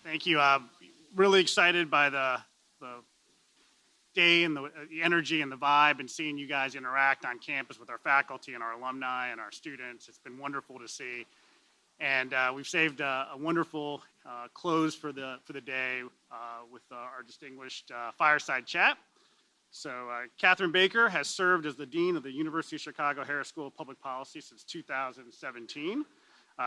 Thank you. Really excited by the day and the energy and the vibe and seeing you guys interact on campus with our faculty and our alumni and our students. It's been wonderful to see. And we've saved a wonderful close for the day with our distinguished fireside chat. So Katherine Baicker has served as the Dean of the University of Chicago Harris School of Public Policy since 2017.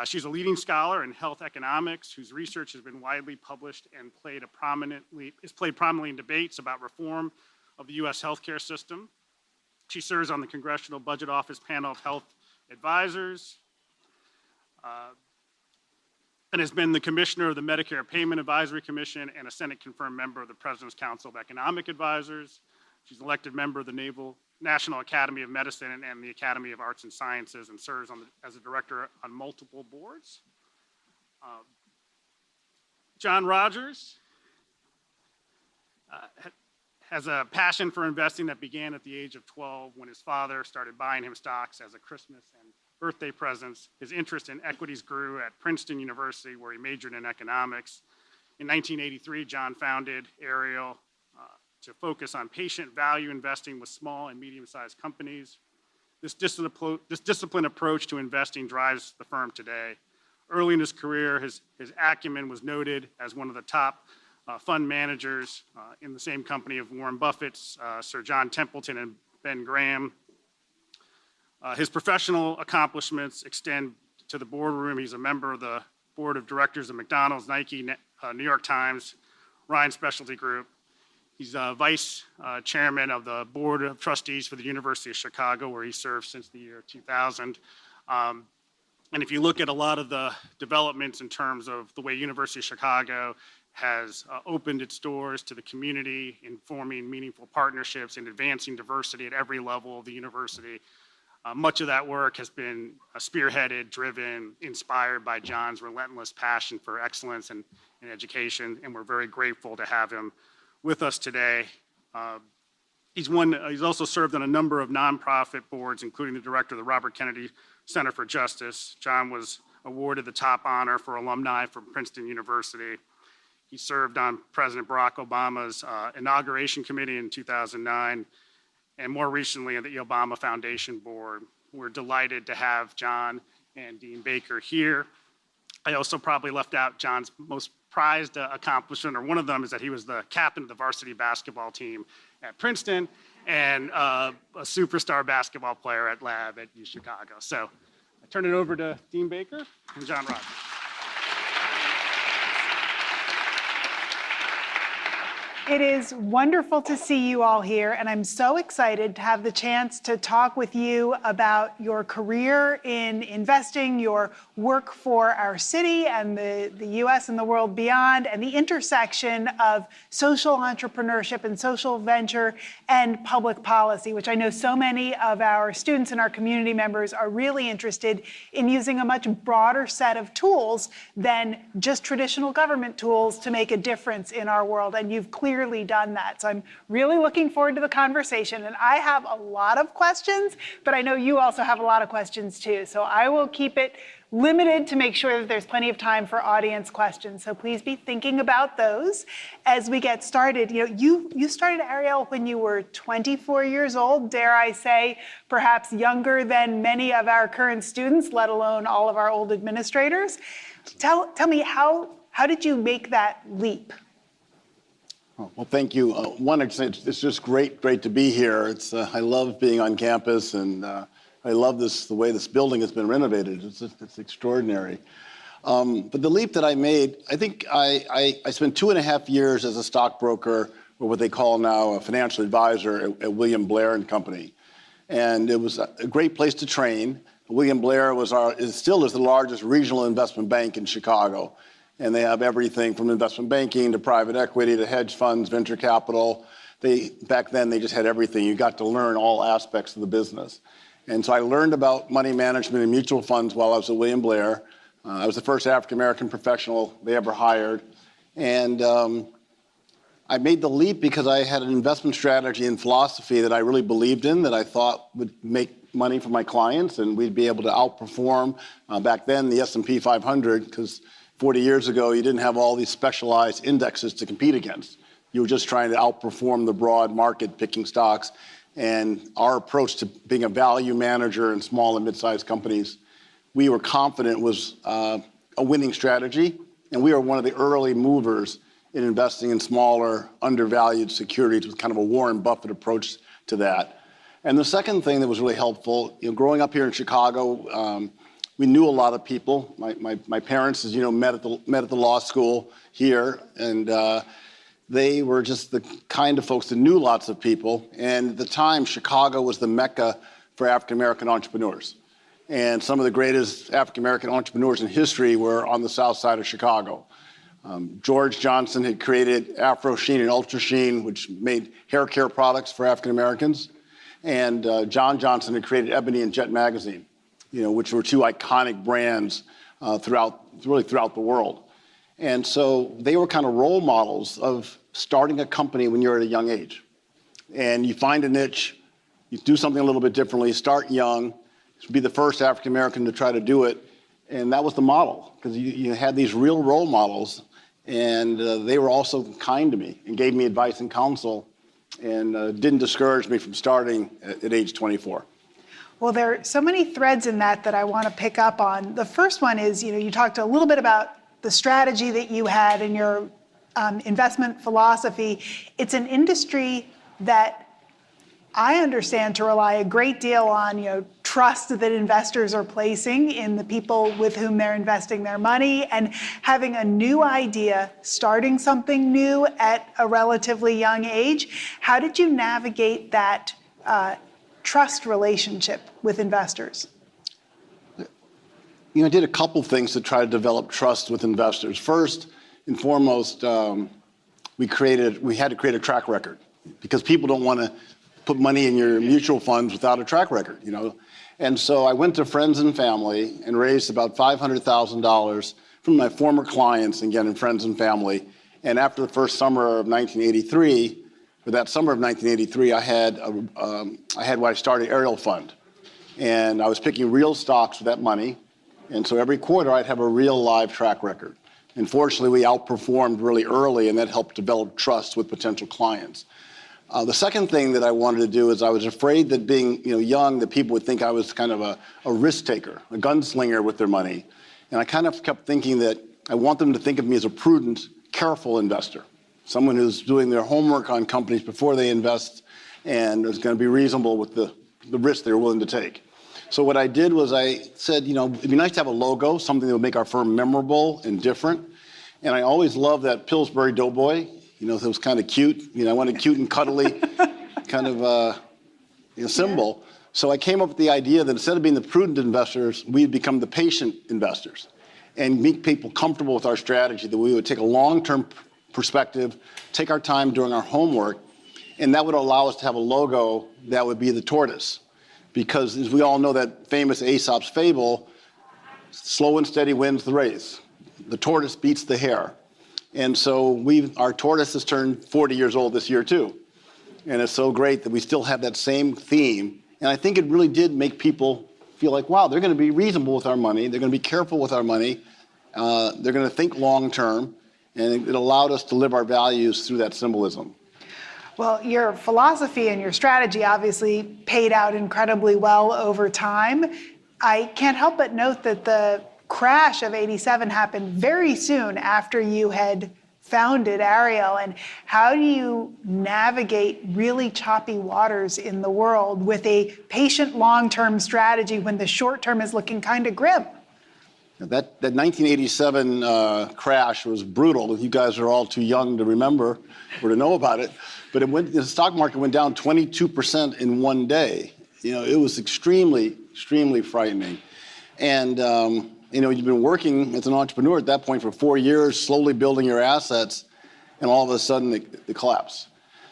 She's a leading scholar in health economics whose research has been widely published and played prominently in debates about reform of the U.S. healthcare system. She serves on the Congressional Budget Office panel of health advisors and has been the commissioner of the Medicare Payment Advisory Commission and a Senate-confirmed member of the President's Council of Economic Advisors. She's an elected member of the National Academy of Medicine and the Academy of Arts and Sciences and serves as a director on multiple boards. John Rogers has a passion for investing that began at the age of 12 when his father started buying him stocks as a Christmas and birthday presents. His interest in equities grew at Princeton University, where he majored in economics. In 1983, John founded Ariel to focus on patient value investing with small and medium-sized companies. This disciplined approach to investing drives the firm today. Early in his career, his acumen was noted as one of the top fund managers in the same company of Warren Buffett's Sir John Templeton and Ben Graham. His professional accomplishments extend to the boardroom. He's a member of the board of directors of McDonald's, Nike, New York Times, Ryan Specialty Group. He's vice chairman of the board of trustees for the University of Chicago, where he served since the year 2000. And if you look at a lot of the developments in terms of the way University of Chicago has opened its doors to the community in forming meaningful partnerships and advancing diversity at every level of the university, much of that work has been spearheaded, driven, inspired by John's relentless passion for excellence in education, and we're very grateful to have him with us today. He's also served on a number of nonprofit boards, including the director of the Robert Kennedy Center for Justice. John was awarded the top honor for alumni from Princeton University. He served on President Barack Obama's inauguration committee in 2009, and more recently on the Obama Foundation Board. We're delighted to have John and Dean Baicker here. I also probably left out John's most prized accomplishment, or one of them, is that he was the captain of the varsity basketball team at Princeton and a superstar basketball player at Lab at U Chicago. So I turn it over to Dean Baicker and John Rogers. It is wonderful to see you all here, and I'm so excited to have the chance to talk with you about your career in investing, your work for our city and the U.S. and the world beyond, and the intersection of social entrepreneurship and social venture and public policy, which I know so many of our students and our community members are really interested in using a much broader set of tools than just traditional government tools to make a difference in our world, and you've clearly done that. So I'm really looking forward to the conversation, and I have a lot of questions, but I know you also have a lot of questions too. So I will keep it limited to make sure that there's plenty of time for audience questions. So please be thinking about those as we get started. You started Ariel when you were 24 years old, dare I say, perhaps younger than many of our current students, let alone all of our old administrators. Tell me, how did you make that leap? Well, thank you. It's just great to be here. I love being on campus, and I love the way this building has been renovated. It's extraordinary. But the leap that I made, I think I spent 2.5 years as a stockbroker, or what they call now a financial advisor at William Blair and Company. And it was a great place to train. William Blair still is the largest regional investment bank in Chicago. And they have everything from investment banking to private equity to hedge funds, venture capital. Back then, they just had everything. You got to learn all aspects of the business. And so I learned about money management and mutual funds while I was at William Blair. I was the first African-American professional they ever hired. And I made the leap because I had an investment strategy and philosophy that I really believed in, that I thought would make money for my clients, and we'd be able to outperform back then the S&P 500, because 40 years ago, you didn't have all these specialized indexes to compete against. You were just trying to outperform the broad market picking stocks. And our approach to being a value manager in small and mid-sized companies, we were confident was a winning strategy. And we were one of the early movers in investing in smaller, undervalued securities with kind of a Warren Buffett approach to that. And the second thing that was really helpful, growing up here in Chicago, we knew a lot of people. My parents, as you know, met at the law school here, and they were just the kind of folks that knew lots of people. And at the time, Chicago was the mecca for African-American entrepreneurs. And some of the greatest African-American entrepreneurs in history were on the south side of Chicago. George Johnson had created Afro Sheen and Ultra Sheen, which made hair care products for African-Americans. And John Johnson had created Ebony and Jet magazine, which were two iconic brands throughout the world. And so they were kind of role models of starting a company when you're at a young age. And you find a niche, you do something a little bit differently, start young, be the first African-American to try to do it. And that was the model, because you had these real role models, and they were also kind to me and gave me advice and counsel, and didn't discourage me from starting at age 24. Well, there are so many threads in that I want to pick up on. The first one is, you talked a little bit about the strategy that you had and your investment philosophy. It's an industry that I understand to rely a great deal on, trust that investors are placing in the people with whom they're investing their money, and having a new idea, starting something new at a relatively young age. How did you navigate that trust relationship with investors? I did a couple things to try to develop trust with investors. First and foremost, we had to create a track record, because people don't want to put money in your mutual funds without a track record, And so I went to friends and family and raised about $500,000 from my former clients, again, and friends and family. And after the first summer of 1983, for that summer of 1983, I had what I started, Ariel Fund. And I was picking real stocks with that money. And so every quarter I'd have a real live track record. And fortunately, we outperformed really early, and that helped develop trust with potential clients. The second thing that I wanted to do is I was afraid that being young, that people would think I was kind of a risk taker, a gunslinger with their money. And I kind of kept thinking that I want them to think of me as a prudent, careful investor, someone who's doing their homework on companies before they invest and is going to be reasonable with the risk they're willing to take. So what I did was I said, it'd be nice to have a logo, something that would make our firm memorable and different. And I always loved that Pillsbury Doughboy. It was kind of cute. I wanted cute and cuddly kind of symbol. So I came up with the idea that instead of being the prudent investors, we'd become the patient investors and make people comfortable with our strategy, that we would take a long-term perspective, take our time doing our homework, and that would allow us to have a logo that would be the tortoise. Because as we all know, that famous Aesop's fable, slow and steady wins the race. The tortoise beats the hare. And so our tortoise has turned 40 years old this year too. And it's so great that we still have that same theme. And I think it really did make people feel like, wow, they're going to be reasonable with our money. They're going to be careful with our money. They're going to think long term. And it allowed us to live our values through that symbolism. Well, your philosophy and your strategy obviously paid out incredibly well over time. I can't help but note that the crash of '87 happened very soon after you had founded Ariel. And how do you navigate really choppy waters in the world with a patient long-term strategy when the short term is looking kind of grim? That 1987 crash was brutal. You guys are all too young to remember or to know about it. But the stock market went down 22% in one day. It was extremely, extremely frightening. And you've been working as an entrepreneur at that point for 4 years, slowly building your assets, and all of a sudden they collapse.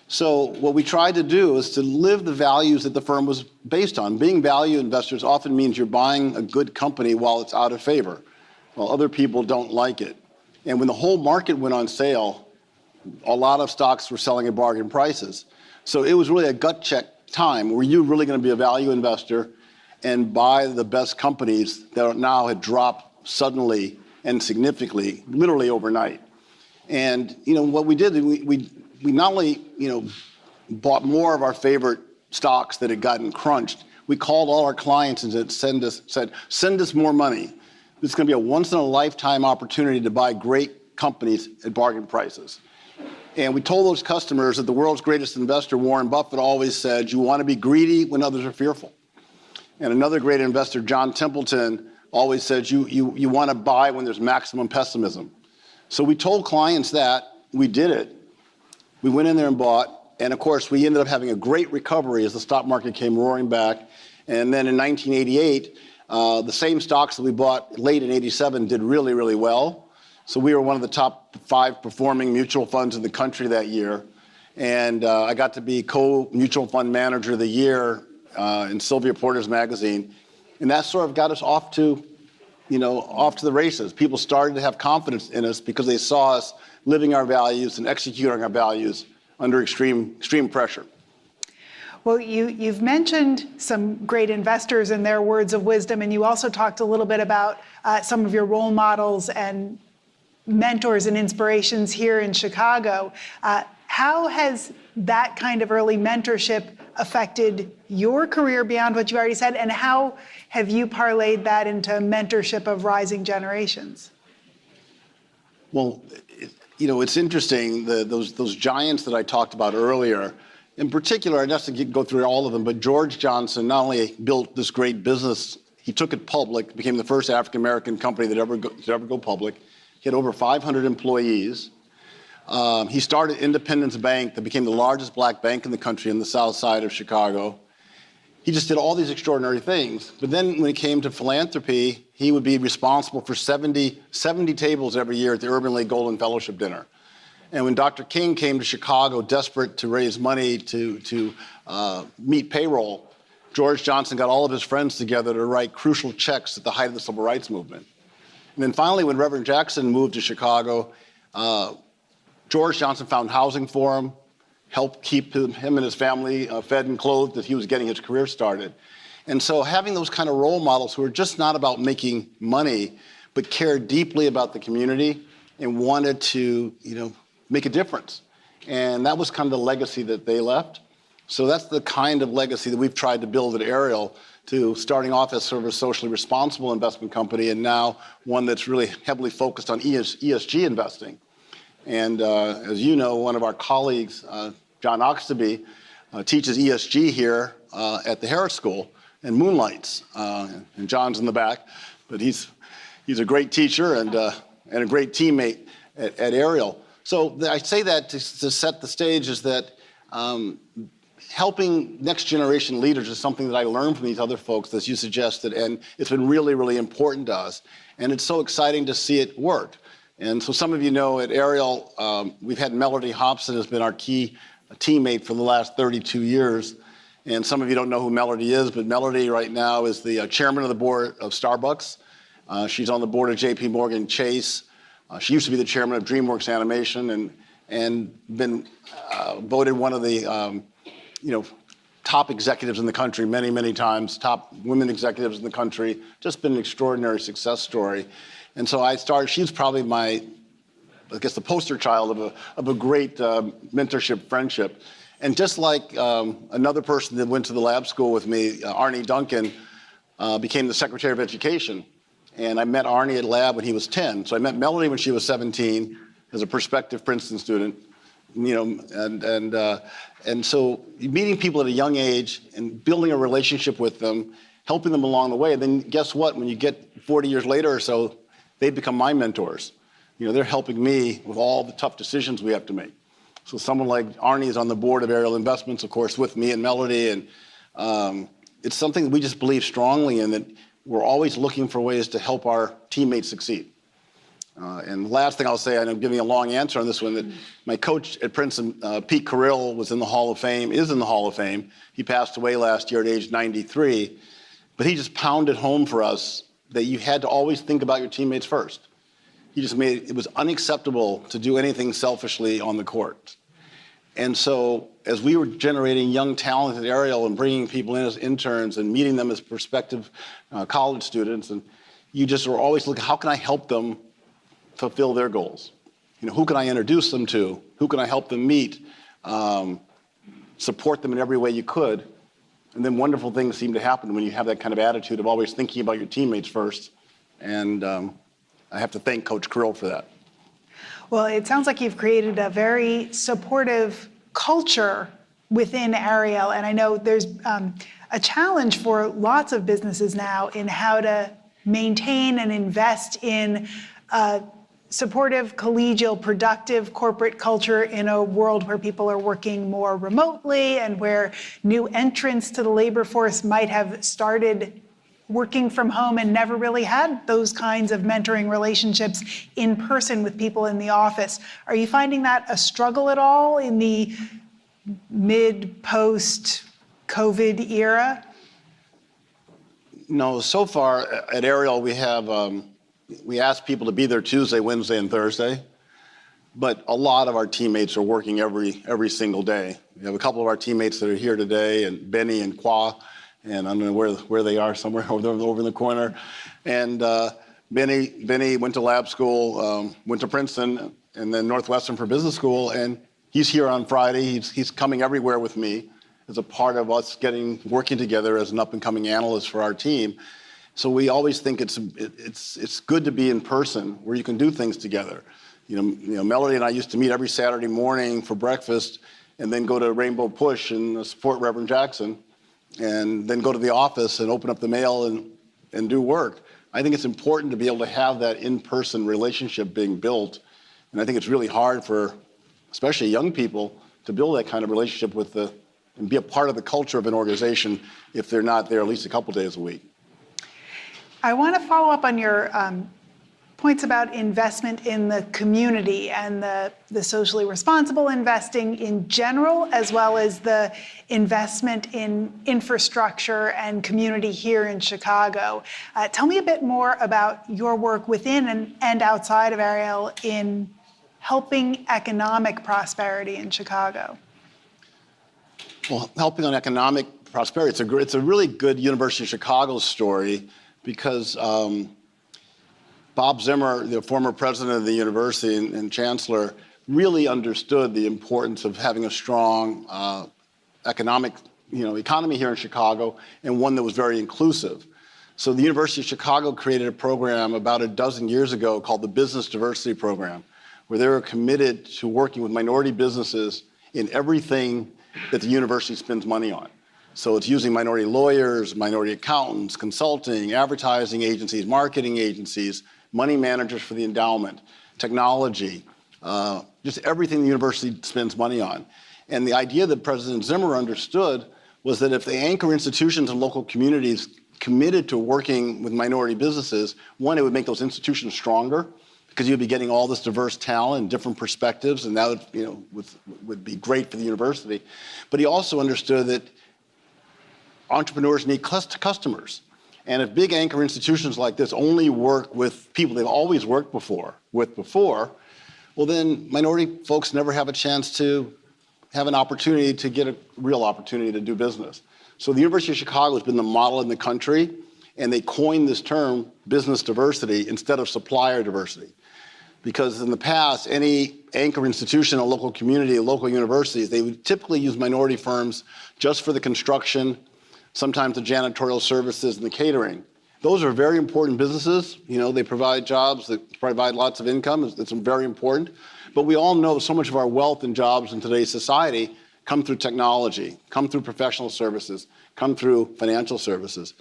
So what we tried to do is to live the values that the firm was based on. Being value investors often means you're buying a good company while it's out of favor, while other people don't like it. And when the whole market went on sale, a lot of stocks were selling at bargain prices. So it was really a gut check time. Were you really going to be a value investor and buy the best companies that now had dropped suddenly and significantly, literally overnight. And what we did, we not only bought more of our favorite stocks that had gotten crunched. We called all our clients and said, send us more money. This is going to be a once-in-a-lifetime opportunity to buy great companies at bargain prices. And we told those customers that the world's greatest investor, Warren Buffett, always said, you want to be greedy when others are fearful. And another great investor, John Templeton, always said, you want to buy when there's maximum pessimism. So we told clients that. We did it. We went in there and bought. And of course, we ended up having a great recovery as the stock market came roaring back. And then in 1988, the same stocks that we bought late in 87 did really, really well. So we were one of the top 5 performing mutual funds in the country that year. And I got to be co-mutual fund manager of the year in Sylvia Porter's magazine. And that sort of got us off to the races. People started to have confidence in us because they saw us living our values and executing our values under extreme pressure. Well, you've mentioned some great investors and their words of wisdom, and you also talked a little bit about some of your role models and mentors and inspirations here in Chicago. How has that kind of early mentorship affected your career beyond what you already said, and how have you parlayed that into mentorship of rising generations? Well, it's interesting, those giants that I talked about earlier. In particular, I'd have to go through all of them, but George Johnson not only built this great business, he took it public, became the first African-American company that ever go public. He had over 500 employees. He started Independence Bank that became the largest black bank in the country in the south side of Chicago. He just did all these extraordinary things. But then when it came to philanthropy, he would be responsible for 70 tables every year at the Urban League Golden Fellowship Dinner. And when Dr. King came to Chicago, desperate to raise money to meet payroll, George Johnson got all of his friends together to write crucial checks at the height of the Civil Rights Movement. And then finally, when Reverend Jackson moved to Chicago, George Johnson found housing for him, helped keep him and his family fed and clothed as he was getting his career started. And so having those kind of role models who are just not about making money, but cared deeply about the community and wanted to, make a difference. And that was kind of the legacy that they left. So that's the kind of legacy that we've tried to build at Ariel, to starting off as sort of a socially responsible investment company and now one that's really heavily focused on ESG investing. And as you know, one of our colleagues, John Oxtoby, teaches ESG here at the Harris School and moonlights. And John's in the back, but he's a great teacher and a great teammate at Ariel. So I say that to set the stage is that helping next generation leaders is something that I learned from these other folks, as you suggested, and it's been really, really important to us. And it's so exciting to see it work. And so some of you know at Ariel, we've had Melody Hobson has been our key teammate for the last 32 years. And some of you don't know who Melody is, but Melody right now is the chairman of the board of Starbucks. She's on the board of JP Morgan Chase. She used to be the chairman of DreamWorks Animation and been voted one of the top executives in the country many, many times, top women executives in the country, just been an extraordinary success story. And so she's probably the poster child of a great mentorship friendship. And just like another person that went to the lab school with me, Arnie Duncan, became the Secretary of Education. And I met Arnie at lab when he was 10. So I met Melody when she was 17 as a prospective Princeton student. And so meeting people at a young age and building a relationship with them, helping them along the way. And then guess what? When you get 40 years later or so, they become my mentors. They're helping me with all the tough decisions we have to make. So someone like Arnie is on the board of Ariel Investments, of course, with me and Melody. And it's something that we just believe strongly in, that we're always looking for ways to help our teammates succeed. And the last thing I'll say, and I'm giving a long answer on this one, that my coach at Princeton, Pete Carrill, is in the Hall of Fame. He passed away last year at age 93. But he just pounded home for us that you had to always think about your teammates first. He just made it was unacceptable to do anything selfishly on the court. And so as we were generating young talent at Ariel and bringing people in as interns and meeting them as prospective college students, and you just were always looking, how can I help them fulfill their goals. Who can I introduce them to? Who can I help them meet? Support them in every way you could. And then wonderful things seem to happen when you have that kind of attitude of always thinking about your teammates first. And I have to thank Coach Krill for that. Well, it sounds like you've created a very supportive culture within Ariel. And I know there's a challenge for lots of businesses now in how to maintain and invest in supportive, collegial, productive corporate culture in a world where people are working more remotely and where new entrants to the labor force might have started working from home and never really had those kinds of mentoring relationships in person with people in the office. Are you finding that a struggle at all in the mid-post-COVID era? No, so far at Ariel, we ask people to be there Tuesday, Wednesday, and Thursday, but a lot of our teammates are working every single day. We have a couple of our teammates that are here today, and Benny and Kwa, and I don't know where they are, somewhere over in the corner. And Benny went to lab school, went to Princeton, and then Northwestern for business school, and he's here on Friday. He's coming everywhere with me as a part of us working together as an up-and-coming analyst for our team. So we always think it's good to be in person where you can do things together. Melody and I used to meet every Saturday morning for breakfast and then go to Rainbow Push and support Reverend Jackson and then go to the office and open up the mail and do work. I think it's important to be able to have that in-person relationship being built. And I think it's really hard for especially young people to build that kind of relationship and be a part of the culture of an organization if they're not there at least a couple days a week. I want to follow up on your points about investment in the community and the socially responsible investing in general, as well as the investment in infrastructure and community here in Chicago. Tell me a bit more about your work within and outside of Ariel in helping economic prosperity in Chicago. Well, helping on economic prosperity, it's a really good University of Chicago story because Bob Zimmer, the former president of the university and chancellor, really understood the importance of having a strong economy here in Chicago, and one that was very inclusive. So the University of Chicago created a program about a dozen years ago called the Business Diversity Program, where they were committed to working with minority businesses in everything that the university spends money on. So it's using minority lawyers, minority accountants, consulting, advertising agencies, marketing agencies, money managers for the endowment, technology, just everything the university spends money on. And the idea that President Zimmer understood was that if they anchor institutions and local communities committed to working with minority businesses, one, it would make those institutions stronger because you'd be getting all this diverse talent and different perspectives, and that would be great for the university. But he also understood that entrepreneurs need customers. And if big anchor institutions like this only work with people they've always worked with before, well then minority folks never have a chance to have an opportunity to get a real opportunity to do business. So the University of Chicago has been the model in the country, and they coined this term business diversity instead of supplier diversity. Because in the past, any anchor institution, a local community, local universities, they would typically use minority firms just for the construction, sometimes the janitorial services and the catering. Those are very important businesses. They provide jobs, they provide lots of income. It's very important. But we all know so much of our wealth and jobs in today's society come through technology, come through professional services, come through financial services.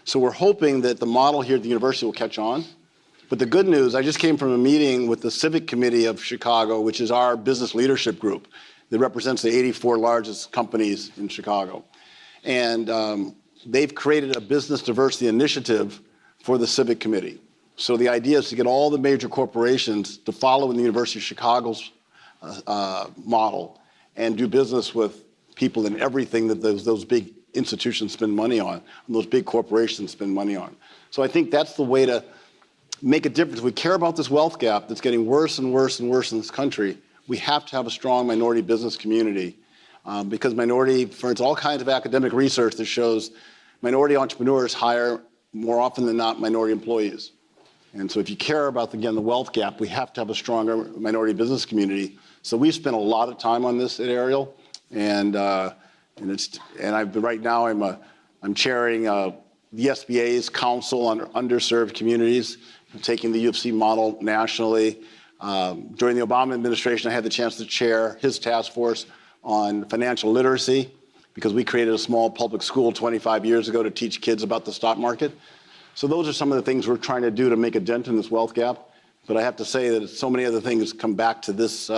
So we're hoping that the model here at the university will catch on. But the good news, I just came from a meeting with the Civic Committee of Chicago, which is our business leadership group that represents the 84 largest companies in Chicago. And they've created a business diversity initiative for the Civic Committee. So the idea is to get all the major corporations to follow in the University of Chicago's model and do business with people in everything that those big institutions spend money on, and those big corporations spend money on. So I think that's the way to make a difference. We care about this wealth gap that's getting worse and worse and worse in this country. We have to have a strong minority business community because it's all kinds of academic research that shows minority entrepreneurs hire more often than not minority employees. And so if you care about, again, the wealth gap, we have to have a stronger minority business community. So we've spent a lot of time on this at Ariel, and right now I'm chairing the SBA's Council on Underserved Communities, taking the UFC model nationally. During the Obama administration, I had the chance to chair his task force on financial literacy, because we created a small public school 25 years ago to teach kids about the stock market. So those are some of the things we're trying to do to make a dent in this wealth gap. But I have to say that so many other things come back to this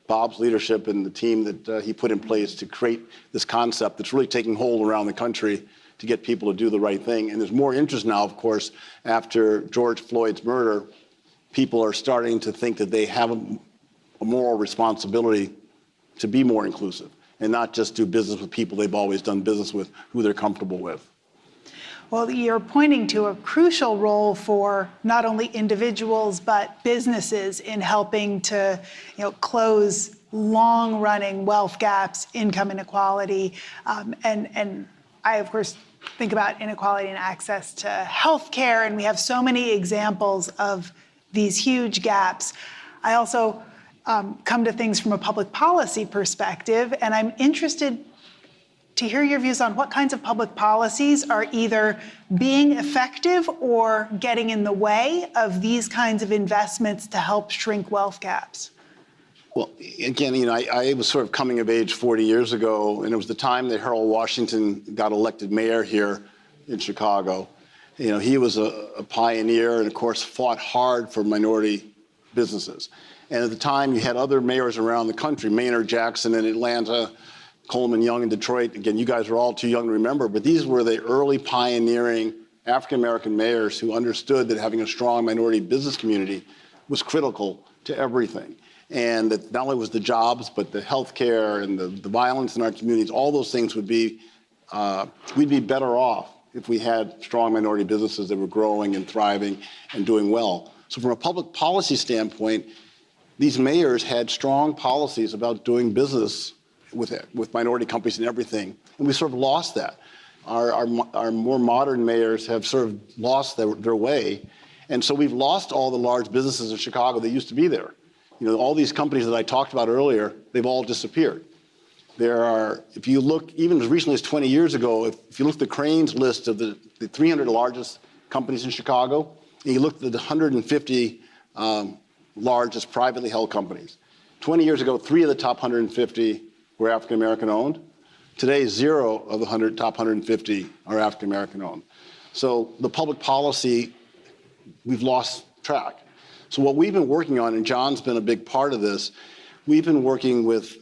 Bob's leadership and the team that he put in place to create this concept that's really taking hold around the country to get people to do the right thing. And there's more interest now, of course, after George Floyd's murder. People are starting to think that they have a moral responsibility to be more inclusive and not just do business with people they've always done business with, who they're comfortable with. Well, you're pointing to a crucial role for not only individuals but businesses in helping to, close long-running wealth gaps, income inequality, and I, of course, think about inequality in access to healthcare, and we have so many examples of these huge gaps. I also come to things from a public policy perspective, and I'm interested to hear your views on what kinds of public policies are either being effective or getting in the way of these kinds of investments to help shrink wealth gaps. Well, again, I was sort of coming of age 40 years ago, and it was the time that Harold Washington got elected mayor here in Chicago. He was a pioneer and, of course, fought hard for minority businesses. And at the time, you had other mayors around the country, Maynard Jackson in Atlanta, Coleman Young in Detroit. Again, you guys are all too young to remember, but these were the early pioneering African-American mayors who understood that having a strong minority business community was critical to everything. And that not only was the jobs, but the healthcare and the violence in our communities, all those things would be, we'd be better off if we had strong minority businesses that were growing and thriving and doing well. So from a public policy standpoint, these mayors had strong policies about doing business with minority companies and everything. And we sort of lost that. Our more modern mayors have sort of lost their way. And so we've lost all the large businesses in Chicago that used to be there. All these companies that I talked about earlier, they've all disappeared. There are, if you look, even as recently as 20 years ago, if you look at the Crane's list of the 300 largest companies in Chicago, and you look at the 150 largest privately held companies. 20 years ago, 3 of the top 150 were African-American owned. Today, 0 of the top 150 are African-American owned. So the public policy, we've lost track. So what we've been working on, and John's been a big part of this, we've been working with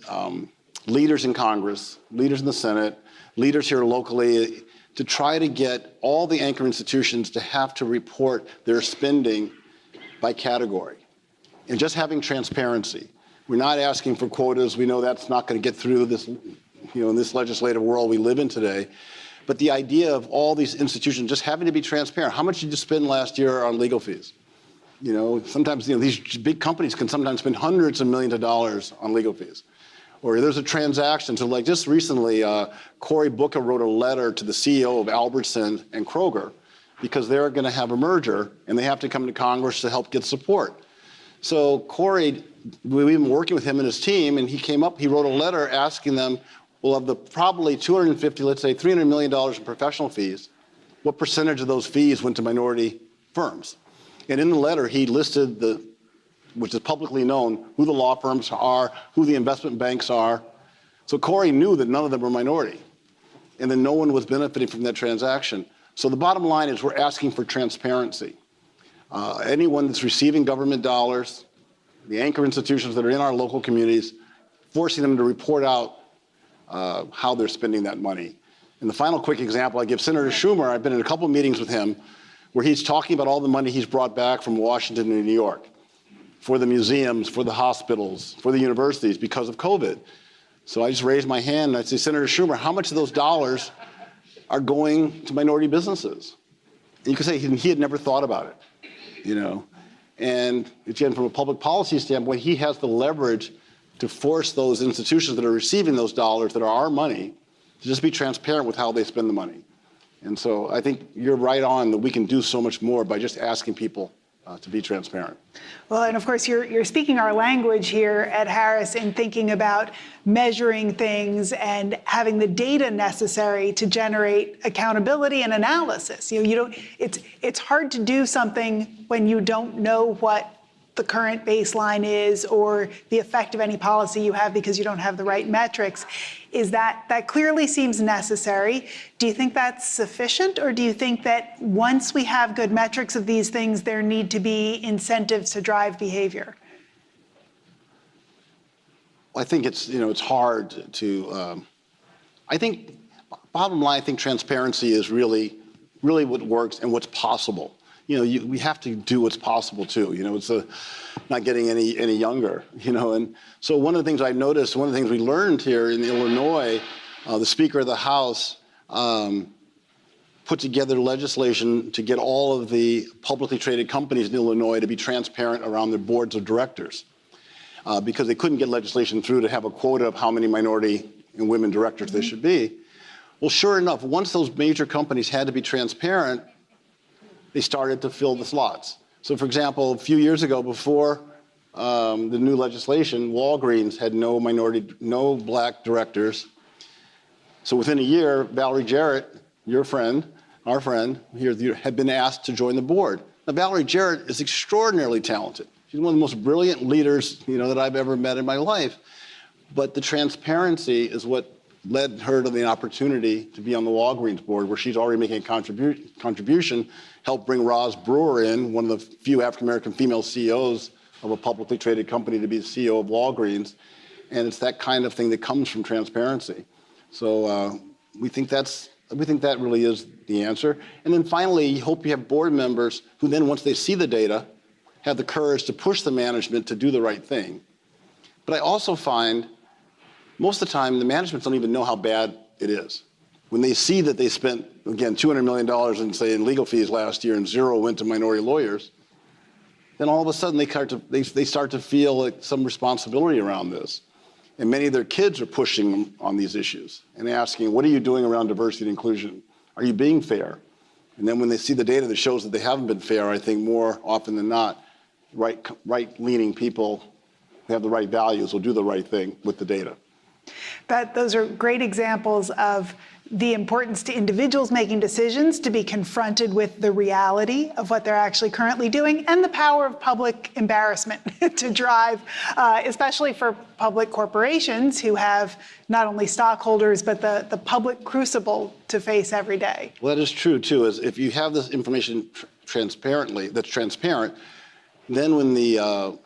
leaders in Congress, leaders in the Senate, leaders here locally, to try to get all the anchor institutions to have to report their spending by category. And just having transparency. We're not asking for quotas. We know that's not going to get through this, in this legislative world we live in today. But the idea of all these institutions just having to be transparent. How much did you spend last year on legal fees? Sometimes these big companies can sometimes spend hundreds of millions of dollars on legal fees. Or there's a transaction. So like just recently, Cory Booker wrote a letter to the CEO of Albertson and Kroger because they're going to have a merger and they have to come to Congress to help get support. So Cory, we've been working with him and his team, and he wrote a letter asking them, well, of the probably 250, let's say $300 million in professional fees, what percentage of those fees went to minority firms? And in the letter, he listed which is publicly known, who the law firms are, who the investment banks are. So Cory knew that none of them were minority, and then no one was benefiting from that transaction. So the bottom line is we're asking for transparency. Anyone that's receiving government dollars, the anchor institutions that are in our local communities, forcing them to report out how they're spending that money. And the final quick example I give, Senator Schumer, I've been in a couple of meetings with him where he's talking about all the money he's brought back from Washington and New York for the museums, for the hospitals, for the universities because of COVID. So I just raised my hand and I say, Senator Schumer, how much of those dollars are going to minority businesses? And you could say he had never thought about it. And again, from a public policy standpoint, he has the leverage to force those institutions that are receiving those dollars that are our money to just be transparent with how they spend the money. And so I think you're right on that we can do so much more by just asking people to be transparent. Well, and of course, you're speaking our language here at Harris in thinking about measuring things and having the data necessary to generate accountability and analysis. You don't. It's hard to do something when you don't know what the current baseline is or the effect of any policy you have because you don't have the right metrics. That clearly seems necessary. Do you think that's sufficient, or do you think that once we have good metrics of these things, there need to be incentives to drive behavior? I think it's hard to. I think, bottom line, I think transparency is really what works and what's possible. We have to do what's possible too. It's not getting any younger. And so one of the things I noticed, one of the things we learned here in Illinois, the Speaker of the House put together legislation to get all of the publicly traded companies in Illinois to be transparent around their boards of directors, because they couldn't get legislation through to have a quota of how many minority and women directors there should be. Well, sure enough, once those major companies had to be transparent, they started to fill the slots. So, for example, a few years ago, before the new legislation, Walgreens had no black directors. So within a year, Valerie Jarrett, your friend, our friend here, had been asked to join the board. Now, Valerie Jarrett is extraordinarily talented. She's one of the most brilliant leaders, that I've ever met in my life. But the transparency is what led her to the opportunity to be on the Walgreens board, where she's already making a contribution, helped bring Roz Brewer in, one of the few African-American female CEOs of a publicly traded company, to be the CEO of Walgreens. And it's that kind of thing that comes from transparency. So we think that really is the answer. And then finally, you hope you have board members who then, once they see the data, have the courage to push the management to do the right thing. But I also find most of the time, the management don't even know how bad it is. When they see that they spent, again, $200 million in legal fees last year and zero went to minority lawyers, then all of a sudden they start to feel like some responsibility around this. And many of their kids are pushing them on these issues and asking, what are you doing around diversity and inclusion? Are you being fair? And then when they see the data that shows that they haven't been fair, I think more often than not, right-leaning people who have the right values will do the right thing with the data. Those are great examples of the importance to individuals making decisions to be confronted with the reality of what they're actually currently doing, and the power of public embarrassment to drive, especially for public corporations who have not only stockholders, but the public crucible to face every day. Well, that is true, too, is if you have this information that's transparent, then when the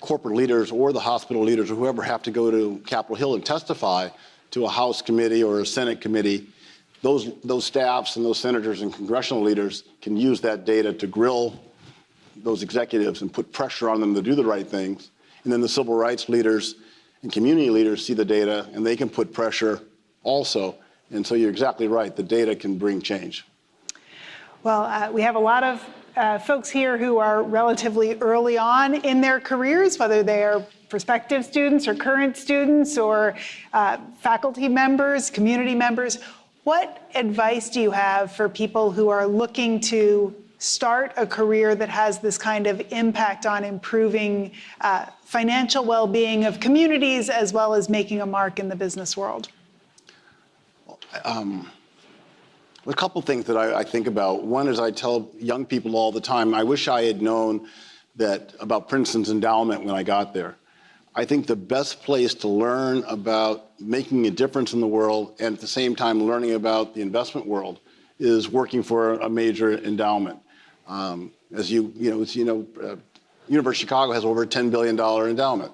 corporate leaders or the hospital leaders or whoever have to go to Capitol Hill and testify to a House committee or a Senate committee, those staffs and those senators and congressional leaders can use that data to grill those executives and put pressure on them to do the right things. And then the civil rights leaders and community leaders see the data and they can put pressure also. And so you're exactly right, the data can bring change. Well, we have a lot of folks here who are relatively early on in their careers, whether they are prospective students or current students or faculty members, community members. What advice do you have for people who are looking to start a career that has this kind of impact on improving financial well-being of communities as well as making a mark in the business world? A couple things that I think about. One is I tell young people all the time, I wish I had known about Princeton's endowment when I got there. I think the best place to learn about making a difference in the world and at the same time learning about the investment world is working for a major endowment. University of Chicago has over a $10 billion endowment.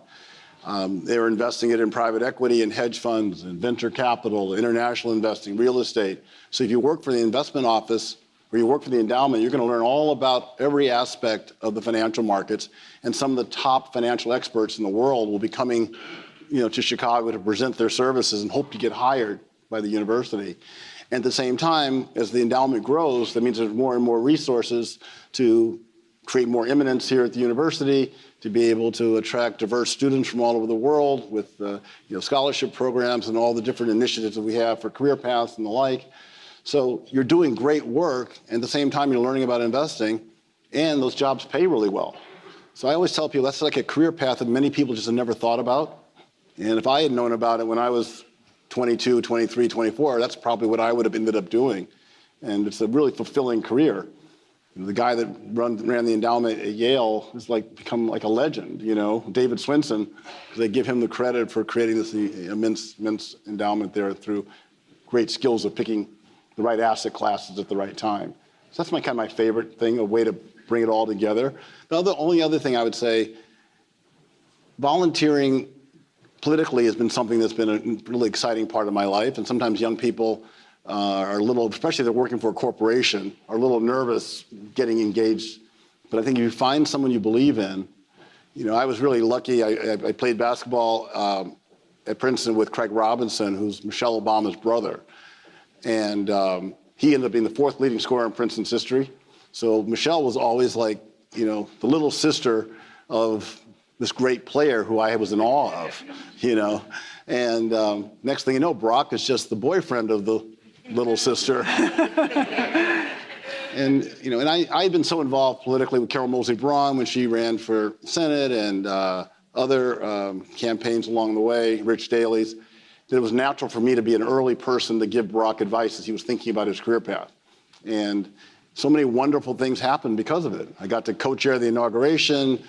They're investing it in private equity and hedge funds and venture capital, international investing, real estate. So if you work for the investment office or you work for the endowment, you're going to learn all about every aspect of the financial markets. And some of the top financial experts in the world will be coming, to Chicago to present their services and hope to get hired by the university. And at the same time, as the endowment grows, that means there's more and more resources to create more eminence here at the university, to be able to attract diverse students from all over the world with scholarship programs and all the different initiatives that we have for career paths and the like. So you're doing great work, and at the same time you're learning about investing, and those jobs pay really well. So I always tell people that's like a career path that many people just have never thought about. And if I had known about it when I was 22, 23, 24, that's probably what I would have ended up doing. And it's a really fulfilling career. The guy that ran the endowment at Yale has become like a legend, David Swinson, because they give him the credit for creating this immense endowment there through great skills of picking the right asset classes at the right time. So that's my favorite thing, a way to bring it all together. The only other thing I would say, volunteering politically has been something that's been a really exciting part of my life. And sometimes young people are a little, especially if they're working for a corporation, are a little nervous getting engaged. But I think if you find someone you believe in, I was really lucky. I played basketball at Princeton with Craig Robinson, who's Michelle Obama's brother. And he ended up being the 4th leading scorer in Princeton's history. So Michelle was always the little sister of this great player who I was in awe of, And next thing you know, Brock is just the boyfriend of the little sister. And I've been so involved politically with Carol Moseley Braun when she ran for Senate and other campaigns along the way, Rich Daley's, that it was natural for me to be an early person to give Brock advice as he was thinking about his career path. And so many wonderful things happened because of it. I got to co-chair the inauguration.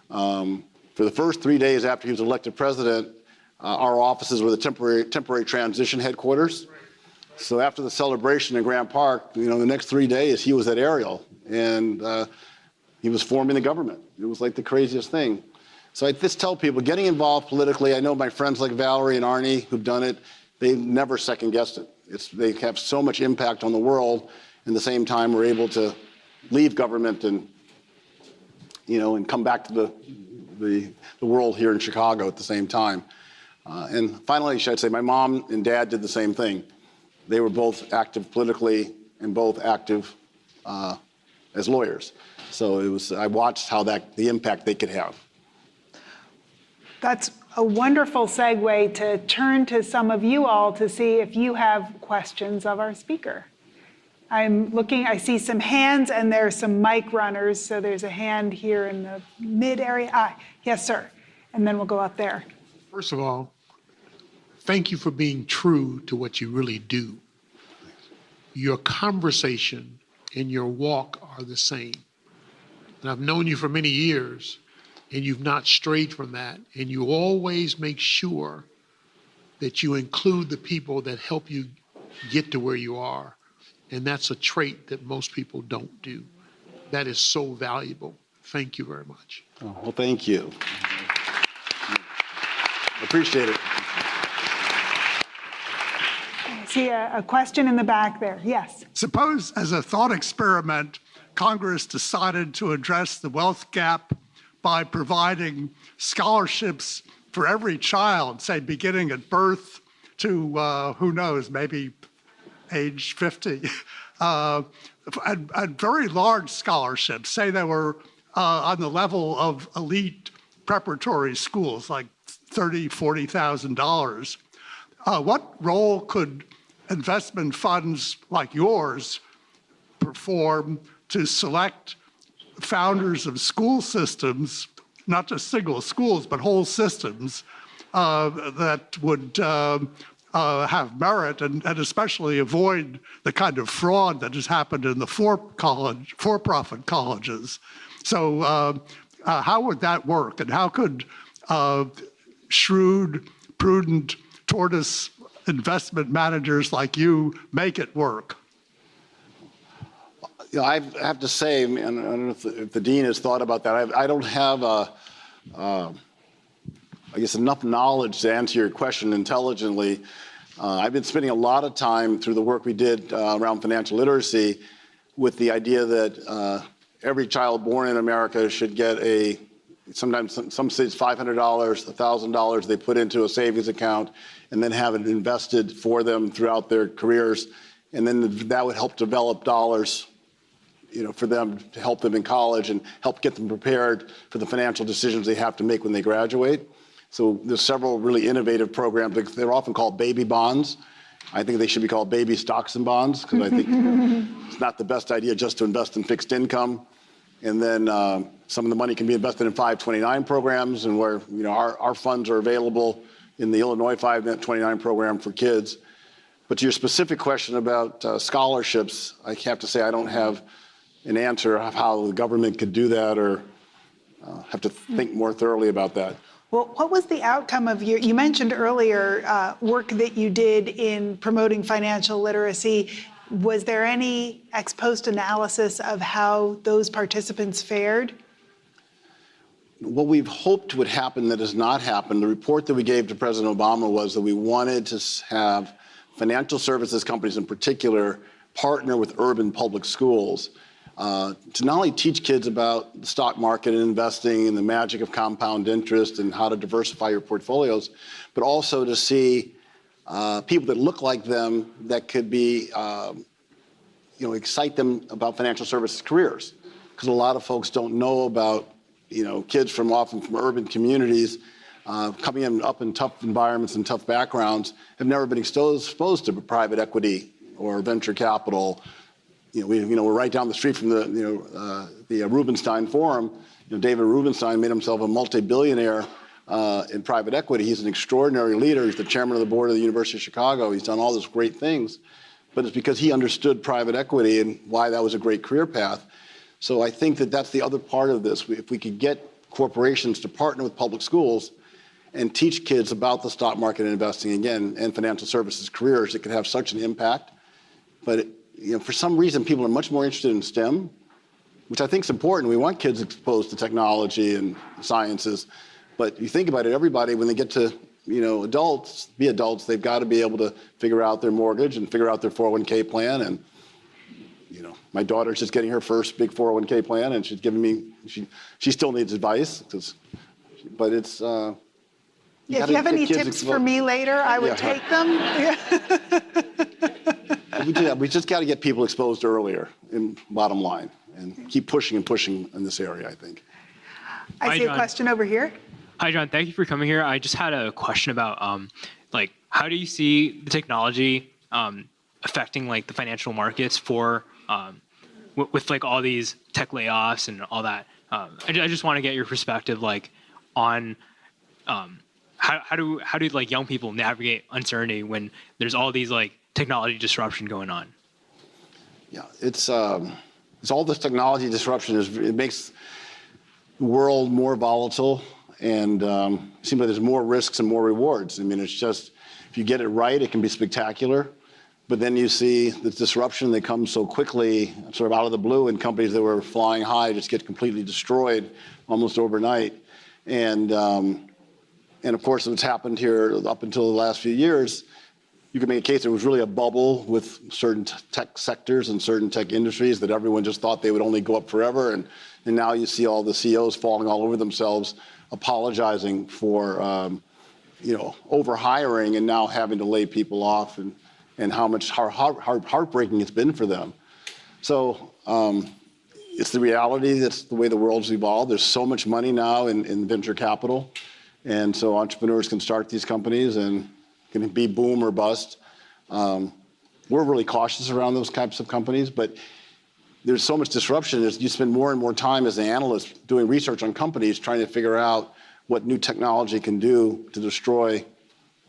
For the first 3 days after he was elected president, our offices were the temporary transition headquarters. So after the celebration in Grant Park, the next 3 days he was at Ariel, and he was forming the government. It was like the craziest thing. So I just tell people, getting involved politically, I know my friends like Valerie and Arnie who've done it, they've never second guessed it. They have so much impact on the world, and at the same time we're able to leave government and come back to the world here in Chicago at the same time. And finally, should I say, my mom and dad did the same thing. They were both active politically and both active as lawyers. So I watched how the impact they could have. That's a wonderful segue to turn to some of you all to see if you have questions of our speaker. I see some hands and there's some mic runners. So there's a hand here in the mid area. Yes, sir. And then we'll go up there. First of all, thank you for being true to what you really do. Your conversation and your walk are the same. And I've known you for many years, and you've not strayed from that. And you always make sure that you include the people that help you get to where you are. And that's a trait that most people don't do. That is so valuable. Thank you very much. Oh, well, thank you. Appreciate it. I see a question in the back there. Yes. Suppose, as a thought experiment, Congress decided to address the wealth gap by providing scholarships for every child, say beginning at birth to, who knows, maybe age 50, and very large scholarships, say they were on the level of elite preparatory schools, like $30,000, $40,000. What role could investment funds like yours perform to select founders of school systems, not just single schools, but whole systems that would have merit and especially avoid the kind of fraud that has happened in the for-profit colleges? So how would that work? And how could shrewd, prudent, tortoise investment managers like you make it work? I have to say, and I don't know if the dean has thought about that. I don't have, I guess, enough knowledge to answer your question intelligently. I've been spending a lot of time through the work we did around financial literacy with the idea that every child born in America should get sometimes some states $500, $1,000 they put into a savings account and then have it invested for them throughout their careers. And then that would help develop dollars for them to help them in college and help get them prepared for the financial decisions they have to make when they graduate. So there's several really innovative programs. They're often called baby bonds. I think they should be called baby stocks and bonds because I think it's not the best idea just to invest in fixed income. And then some of the money can be invested in 529 programs, and where our funds are available in the Illinois 529 program for kids. But to your specific question about scholarships, I have to say I don't have an answer of how the government could do that, or have to think more thoroughly about that. Well, what was the outcome of you mentioned earlier work that you did in promoting financial literacy. Was there any ex post analysis of how those participants fared? What we've hoped would happen that has not happened, the report that we gave to President Obama was that we wanted to have financial services companies in particular partner with urban public schools to not only teach kids about the stock market and investing and the magic of compound interest and how to diversify your portfolios, but also to see people that look like them that could be, excite them about financial services careers. Because a lot of folks don't know about, kids often from urban communities coming up in tough environments and tough backgrounds have never been exposed to private equity or venture capital. We're right down the street from the Rubenstein Forum. David Rubenstein made himself a multi-billionaire in private equity. He's an extraordinary leader. He's the chairman of the board of the University of Chicago. He's done all those great things, but it's because he understood private equity and why that was a great career path. So I think that that's the other part of this. If we could get corporations to partner with public schools and teach kids about the stock market and investing again and financial services careers, it could have such an impact. But for some reason, people are much more interested in STEM, which I think is important. We want kids exposed to technology and sciences. But you think about it, everybody, when they get to adults, they've got to be able to figure out their mortgage and figure out their 401k plan. And my daughter's just getting her first big 401k plan, and she's giving me, she still needs advice. But it's if you have any tips for me later, I would take them. We just got to get people exposed earlier, in bottom line, and keep pushing and pushing in this area, I think. I see a question over here. Hi, John. Thank you for coming here. I just had a question about, how do you see the technology affecting, the financial markets for, with all these tech layoffs and all that? I just want to get your perspective, on how do young people navigate uncertainty when there's all these technology disruption going on? Yeah, it's all this technology disruption it makes the world more volatile, and it seems like there's more risks and more rewards. I mean, it's just, if you get it right, it can be spectacular. But then you see the disruption that comes so quickly, sort of out of the blue, and companies that were flying high just get completely destroyed almost overnight. And of course, what's happened here up until the last few years, you can make a case there was really a bubble with certain tech sectors and certain tech industries that everyone just thought they would only go up forever. And now you see all the CEOs falling all over themselves, apologizing for overhiring and now having to lay people off, and how much heartbreaking it's been for them. So it's the reality. That's the way the world's evolved. There's so much money now in venture capital. And so entrepreneurs can start these companies and can be boom or bust. We're really cautious around those types of companies, but there's so much disruption. You spend more and more time as an analyst doing research on companies, trying to figure out what new technology can do to destroy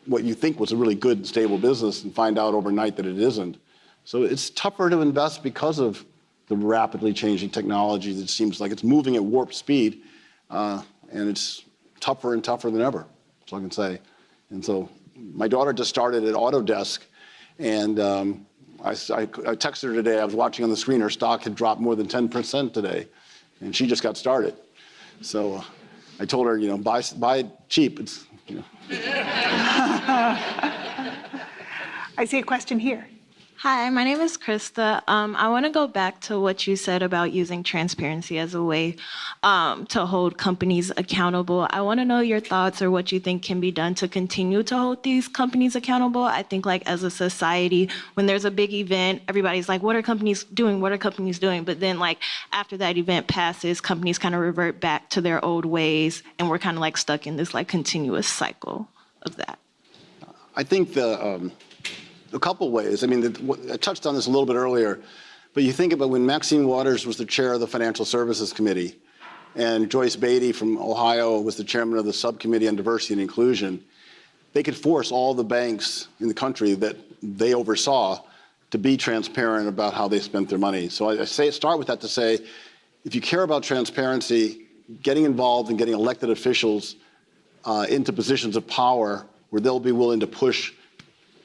what you think was a really good and stable business, and find out overnight that it isn't. So it's tougher to invest because of the rapidly changing technology that seems like it's moving at warp speed, and it's tougher and tougher than ever, that's all I can say. And so my daughter just started at Autodesk, and I texted her today. I was watching on the screen, her stock had dropped more than 10% today, and she just got started. So I told her, buy cheap. It's, I see a question here. Hi, my name is Krista. I want to go back to what you said about using transparency as a way to hold companies accountable. I want to know your thoughts or what you think can be done to continue to hold these companies accountable. I think as a society, when there's a big event, everybody's like, what are companies doing? What are companies doing? But then after that event passes, companies kind of revert back to their old ways, and we're kind of stuck in this continuous cycle of that. I think a couple ways. I mean, I touched on this a little bit earlier, But you think about when Maxine Waters was the chair of the Financial Services Committee, and Joyce Beatty from Ohio was the chairman of the Subcommittee on Diversity and Inclusion, they could force all the banks in the country that they oversaw to be transparent about how they spent their money. So I start with that to say, if you care about transparency, getting involved and getting elected officials into positions of power where they'll be willing to push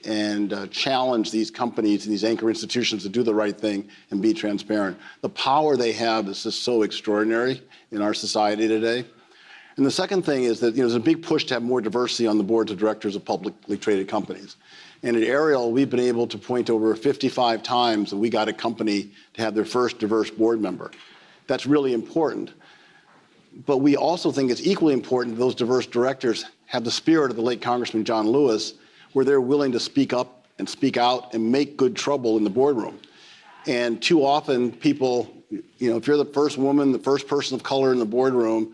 and challenge these companies and these anchor institutions to do the right thing and be transparent. The power they have is just so extraordinary in our society today. And the second thing is that there's a big push to have more diversity on the boards of directors of publicly traded companies. And at Ariel, we've been able to point over 55 times that we got a company to have their first diverse board member. That's really important. But we also think it's equally important that those diverse directors have the spirit of the late Congressman John Lewis, where they're willing to speak up and speak out and make good trouble in the boardroom. And too often people, if you're the first woman, the first person of color in the boardroom,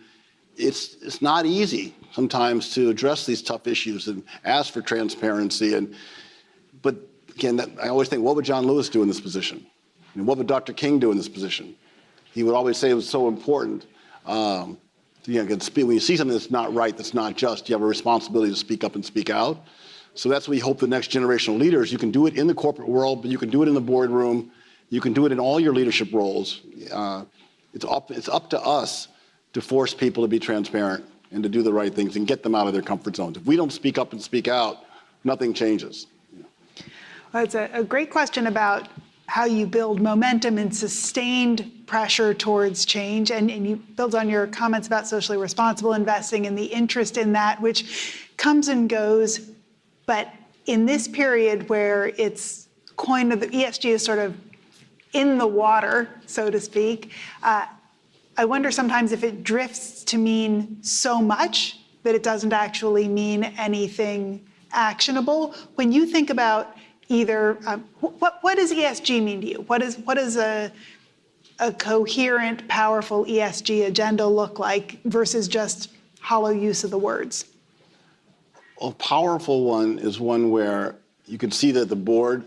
it's not easy sometimes to address these tough issues and ask for transparency. But again, I always think, what would John Lewis do in this position? And what would Dr. King do in this position? He would always say it was so important. When you see something that's not right, that's not just, you have a responsibility to speak up and speak out. So that's what we hope the next generation of leaders, you can do it in the corporate world, but you can do it in the boardroom. You can do it in all your leadership roles. It's up to us to force people to be transparent and to do the right things and get them out of their comfort zones. If we don't speak up and speak out, nothing changes. Well, it's a great question about how you build momentum and sustained pressure towards change. And you build on your comments about socially responsible investing and the interest in that, which comes and goes. But in this period where it's coined, the ESG is sort of in the water, so to speak, I wonder sometimes if it drifts to mean so much that it doesn't actually mean anything actionable. When you think about either, what does ESG mean to you? What is a coherent, powerful ESG agenda look like versus just hollow use of the words? A powerful one is one where you can see that the board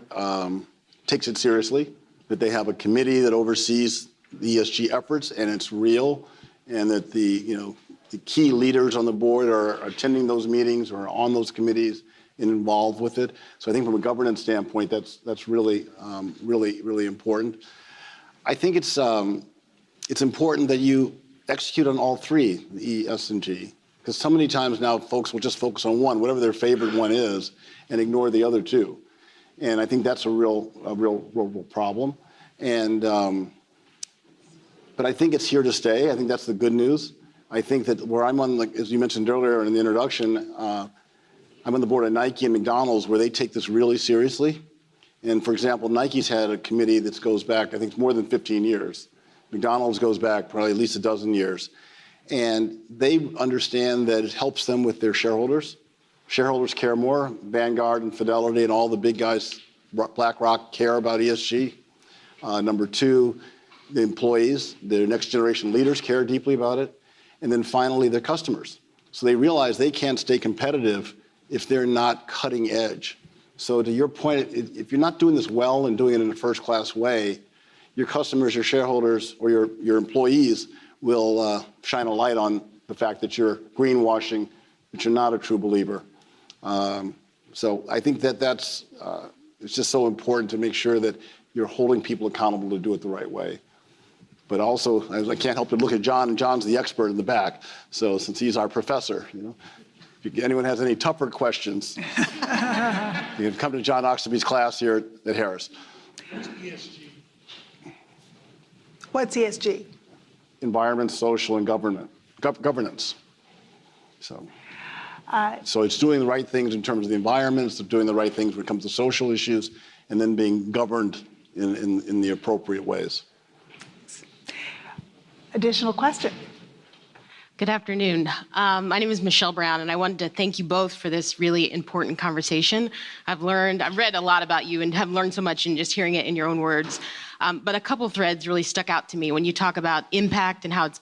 takes it seriously, that they have a committee that oversees the ESG efforts and it's real, and that the key leaders on the board are attending those meetings or on those committees and involved with it. So I think from a governance standpoint, that's really, really important. I think it's important that you execute on all three, the E, S, and G. Because so many times now folks will just focus on one, whatever their favorite one is, and ignore the other two. And I think that's a real problem. And but I think it's here to stay. I think that's the good news. I think that where I'm on, like as you mentioned earlier in the introduction, I'm on the board of Nike and McDonald's, where they take this really seriously. And for example, Nike's had a committee that goes back, I think, more than 15 years. McDonald's goes back probably at least a dozen years. And they understand that it helps them with their shareholders. Shareholders care more. Vanguard and Fidelity and all the big guys, BlackRock, care about ESG. Number two, the employees, their next generation leaders care deeply about it. And then finally, their customers. So they realize they can't stay competitive if they're not cutting edge. So to your point, if you're not doing this well and doing it in a first-class way, your customers, your shareholders, or your employees will shine a light on the fact that you're greenwashing, that you're not a true believer. So I think that's it's just so important to make sure that you're holding people accountable to do it the right way. But also, I can't help but look at John, and John's the expert in the back. So since he's our professor, if anyone has any tougher questions, you can come to John Oxtoby's class here at Harris. What's ESG? What's ESG? Environment, social, and governance. So it's doing the right things in terms of the environment, it's doing the right things when it comes to social issues, and then being governed in the appropriate ways. Additional question? Good afternoon. My name is Michelle Brown, and I wanted to thank you both for this really important conversation. I've read a lot about you and have learned so much in just hearing it in your own words. But a couple threads really stuck out to me when you talk about impact and how it's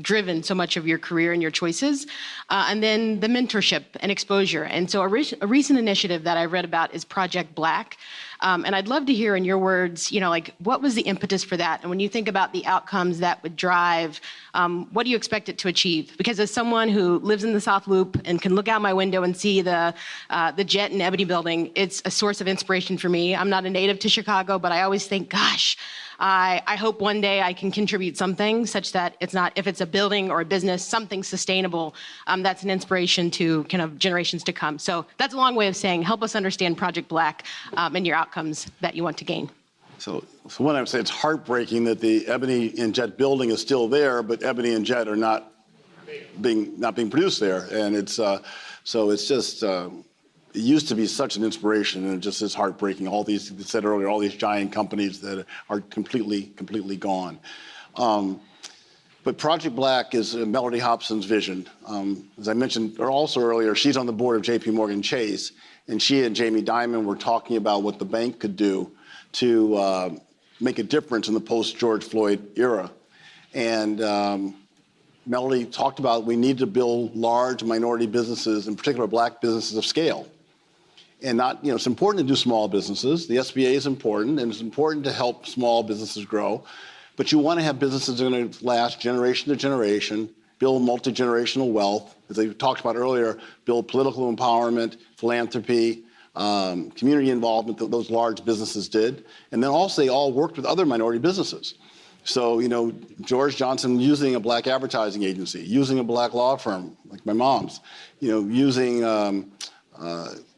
driven so much of your career and your choices, and then the mentorship and exposure. And so a recent initiative that I read about is Project Black. And I'd love to hear in your words, like what was the impetus for that? And when you think about the outcomes that would drive, what do you expect it to achieve? Because as someone who lives in the South Loop and can look out my window and see the Jet and Ebony building, it's a source of inspiration for me. I'm not a native to Chicago, but I always think, gosh, I hope one day I can contribute something such that it's not, if it's a building or a business, something sustainable, that's an inspiration to kind of generations to come. So that's a long way of saying, help us understand Project Black and your outcomes that you want to gain. So one, I would say it's heartbreaking that the Ebony and Jet building is still there, but Ebony and Jet are not being produced there. And it's, so it's just, it used to be such an inspiration, and it just is heartbreaking. All these, you said earlier, all these giant companies that are completely gone. But Project Black is Melody Hobson's vision. As I mentioned also earlier, she's on the board of JP Morgan Chase, and she and Jamie Dimon were talking about what the bank could do to make a difference in the post-George Floyd era. And Melody talked about we need to build large minority businesses, in particular black businesses of scale. And not, it's important to do small businesses. The SBA is important, and it's important to help small businesses grow. But you want to have businesses that are going to last generation to generation, build multi-generational wealth, as I talked about earlier, build political empowerment, philanthropy, community involvement that those large businesses did. And then also they all worked with other minority businesses. So, George Johnson using a black advertising agency, using a black law firm, like my mom's, using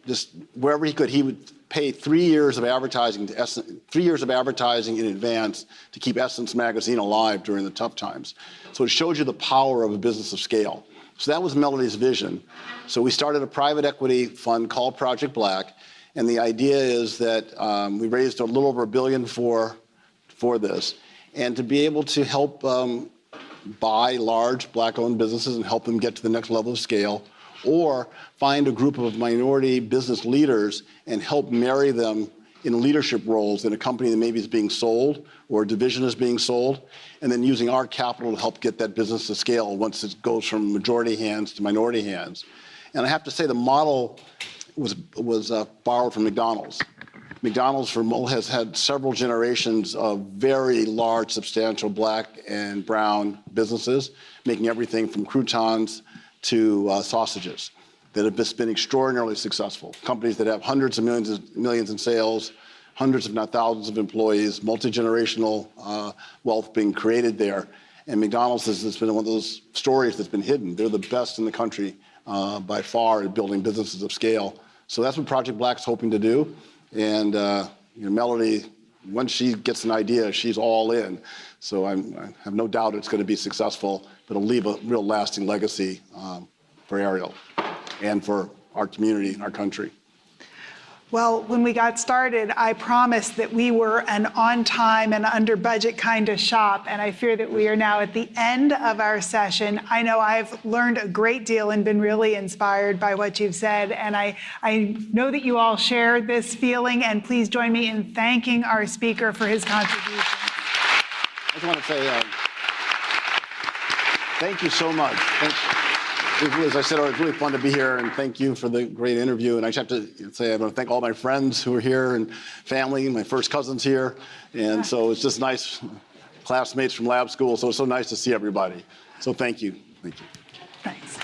just wherever he could, he would pay 3 years of advertising to Essence, 3 years of advertising in advance to keep Essence magazine alive during the tough times. So it shows you the power of a business of scale. So that was Melody's vision. So we started a private equity fund called Project Black, and the idea is that we raised a little over $1 billion for this, and to be able to help buy large black-owned businesses and help them get to the next level of scale, or find a group of minority business leaders and help marry them in leadership roles in a company that maybe is being sold or a division is being sold, and then using our capital to help get that business to scale once it goes from majority hands to minority hands. And I have to say the model was borrowed from McDonald's. McDonald's has had several generations of very large, substantial black and brown businesses, making everything from croutons to sausages that have just been extraordinarily successful. Companies that have hundreds of millions in sales, hundreds if not thousands of employees, multi-generational wealth being created there. And McDonald's has been one of those stories that's been hidden. They're the best in the country by far at building businesses of scale. So that's what Project Black's hoping to do. And Melody, once she gets an idea, she's all in. So I have no doubt it's going to be successful, but it'll leave a real lasting legacy for Ariel and for our community and our country. Well, when we got started, I promised that we were an on-time and under-budget kind of shop, and I fear that we are now at the end of our session. I know I've learned a great deal and been really inspired by what you've said, and I know that you all share this feeling, and please join me in thanking our speaker for his contribution. I just want to say thank you so much. As I said, it was really fun to be here, and thank you for the great interview. And I just have to say I want to thank all my friends who are here and family, my first cousin's here. And so it's just nice, classmates from lab school, so it's so nice to see everybody. So thank you. Thank you. Thanks.